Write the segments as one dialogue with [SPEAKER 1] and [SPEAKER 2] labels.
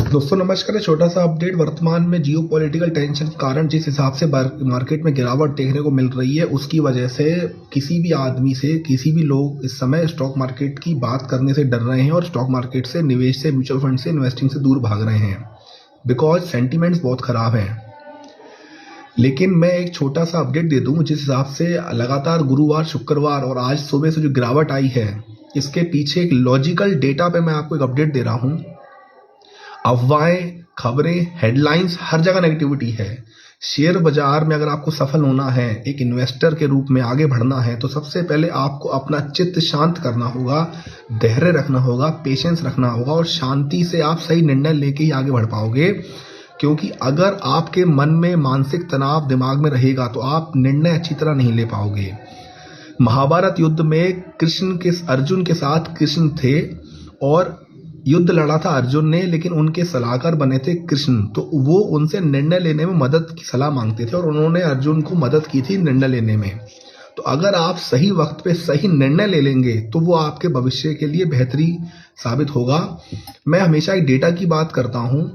[SPEAKER 1] दोस्तों नमस्कार। एक छोटा सा अपडेट। वर्तमान में जियो पॉलिटिकल टेंशन के कारण जिस हिसाब से मार्केट में गिरावट देखने को मिल रही है, उसकी वजह से किसी भी आदमी से किसी भी लोग इस समय स्टॉक मार्केट की बात करने से डर रहे हैं और स्टॉक मार्केट से, निवेश से, म्यूचुअल फंड से, इन्वेस्टिंग से दूर भाग रहे हैं, बिकॉज सेंटिमेंट्स बहुत खराब हैं। लेकिन मैं एक छोटा सा अपडेट दे दूं, जिस हिसाब से लगातार गुरुवार, शुक्रवार और आज सुबह से जो गिरावट आई है, इसके पीछे एक लॉजिकल डेटा पे मैं आपको एक अपडेट दे रहा हूं। अफवाहें, खबरें, हेडलाइंस, हर जगह नेगेटिविटी है। शेयर बाजार में अगर आपको सफल होना है, एक इन्वेस्टर के रूप में आगे बढ़ना है, तो सबसे पहले आपको अपना चित्त शांत करना होगा, धैर्य रखना होगा, पेशेंस रखना होगा और शांति से आप सही निर्णय लेके ही आगे बढ़ पाओगे। क्योंकि अगर आपके मन में मानसिक तनाव दिमाग में रहेगा तो आप निर्णय अच्छी तरह नहीं ले पाओगे। महाभारत युद्ध में अर्जुन के साथ कृष्ण थे और युद्ध लड़ा था अर्जुन ने, लेकिन उनके सलाहकार बने थे कृष्ण, तो वो उनसे निर्णय लेने में मदद की सलाह मांगते थे और उन्होंने अर्जुन को मदद की थी निर्णय लेने में। तो अगर आप सही वक्त पे सही निर्णय ले लेंगे तो वो आपके भविष्य के लिए बेहतरी साबित होगा। मैं हमेशा एक डेटा की बात करता हूं।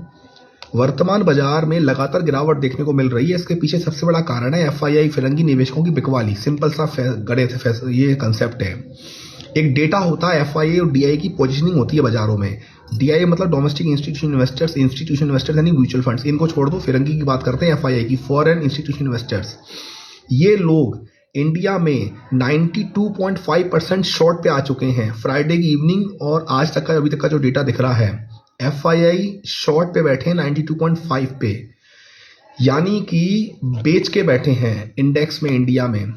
[SPEAKER 1] वर्तमान बाजार में लगातार गिरावट देखने को मिल रही है। इसके पीछे सबसे बड़ा कारण है FII, फिरंगी निवेशकों की बिकवाली। सिंपल सा ये कंसेप्ट है। एक डेटा होता है, FII और DI की पोजीशनिंग होती है बाजारों में। DI मतलब डोमेस्टिक इंस्टीट्यूशन इन्वेस्टर्स यानी म्यूचुअल फंड्स, इनको छोड़ दो। फिरंगी की बात करते हैं, FII की, फॉरेन इंस्टीट्यूशन इन्वेस्टर्स। ये लोग इंडिया में 92.5% शॉर्ट पे आ चुके हैं। फ्राइडे की इवनिंग और आज तक का अभी तक का जो डेटा दिख रहा है, FII शॉर्ट पे बैठे हैं 92.5 पे, यानी कि बेच के बैठे हैं इंडेक्स में इंडिया में।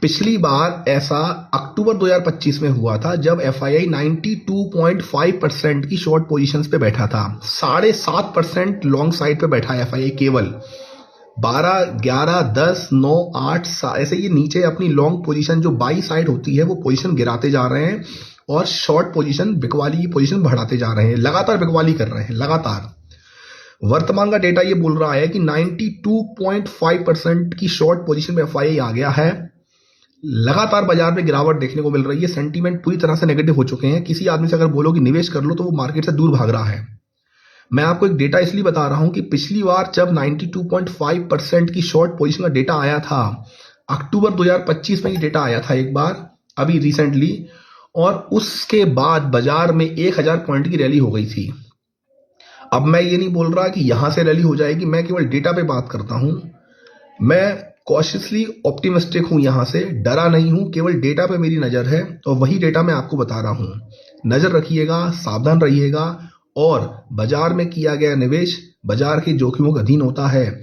[SPEAKER 1] पिछली बार ऐसा अक्टूबर 2025 में हुआ था, जब FII 92.5% की शॉर्ट पोजीशंस पे बैठा था। 7.5% लॉन्ग साइड पे बैठा है FII केवल। 12, 11, 10, 9, 8 ऐसे ये नीचे अपनी लॉन्ग पोजीशन जो बाई साइड होती है वो पोजीशन गिराते जा रहे हैं और शॉर्ट पोजीशन, बिकवाली की पोजीशन बढ़ाते जा रहे हैं। लगातार बिकवाली कर रहे हैं, लगातार। वर्तमान का डेटा ये बोल रहा है कि 92.5% की शॉर्ट पोजीशन में FII आ गया है। लगातार बाजार में गिरावट देखने को मिल रही है। सेंटीमेंट पूरी तरह से नेगेटिव हो चुके हैं। किसी आदमी से अगर बोलो कि निवेश कर लो तो वो मार्केट से दूर भाग रहा है। मैं आपको एक डेटा इसलिए बता रहा हूं कि पिछली बार जब 92.5% की शॉर्ट पोजीशन का डेटा आया था, अक्टूबर 2025 में ये डेटा आया था एक बार, अभी रिसेंटली, और उसके बाद बाजार में 1000 पॉइंट की रैली हो गई थी। अब मैं ये नहीं बोल रहा कि यहां से रैली हो जाएगी, मैं केवल डेटा पे बात करता हूं। मैं कॉशियसली ऑप्टिमिस्टिक हूं, यहां से डरा नहीं हूं, केवल डेटा पे मेरी नजर है और वही डेटा मैं आपको बता रहा हूं। नजर रखिएगा, सावधान रहिएगा और बाजार में किया गया निवेश बाजार के जोखिमों का अधीन होता है।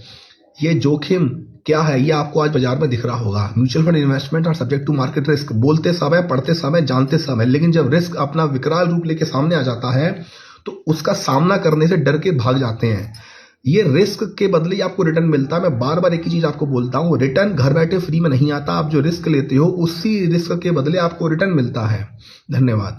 [SPEAKER 1] ये जोखिम क्या है, ये आपको आज बाजार में दिख रहा होगा। म्यूचुअल फंड इन्वेस्टमेंट और सब्जेक्ट टू मार्केट रिस्क, बोलते समय, पढ़ते समय, जानते समय, लेकिन जब रिस्क अपना विकराल रूप लेके सामने आ जाता है तो उसका सामना करने से डर के भाग जाते हैं। ये रिस्क के बदले ही आपको रिटर्न मिलता है। मैं बार बार एक ही चीज आपको बोलता हूं, रिटर्न घर बैठे फ्री में नहीं आता। आप जो रिस्क लेते हो उसी रिस्क के बदले आपको रिटर्न मिलता है। धन्यवाद।